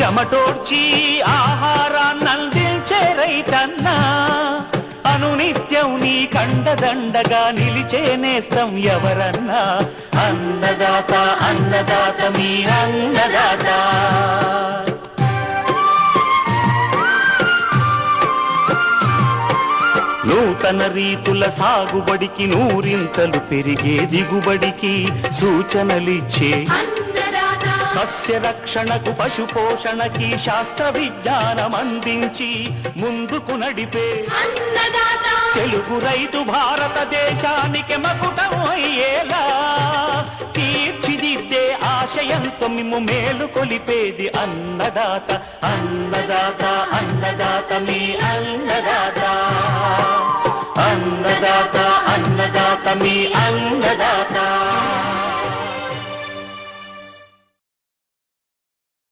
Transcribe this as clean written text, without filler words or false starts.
చెమటోడ్చి ఆహారాన్నందించే రైతన్నా, అనునిత్యం నీ కండదండగా నిలిచే నేస్తం ఎవరన్నా. అన్నదాత అన్నదాత మీ అన్నదాత. నూతన రీతుల సాగుబడికి, నూరింతలు పెరిగే దిగుబడికి సూచనలిచ్చే సస్య రక్షణకు, పశు పోషణకి శాస్త్ర విజ్ఞానం అందించి ముందుకు నడిపే తెలుగు రైతు భారతదేశానికి మకుటం అయ్యేలా తీర్చిదిద్దే ఆశయంతో మిమ్ము మేలు కొలిపేది అన్నదాత. అన్నదాత అన్నదాత మీ అన్నదాత. అన్నదాత అన్నదాత మీ అన్నదాత.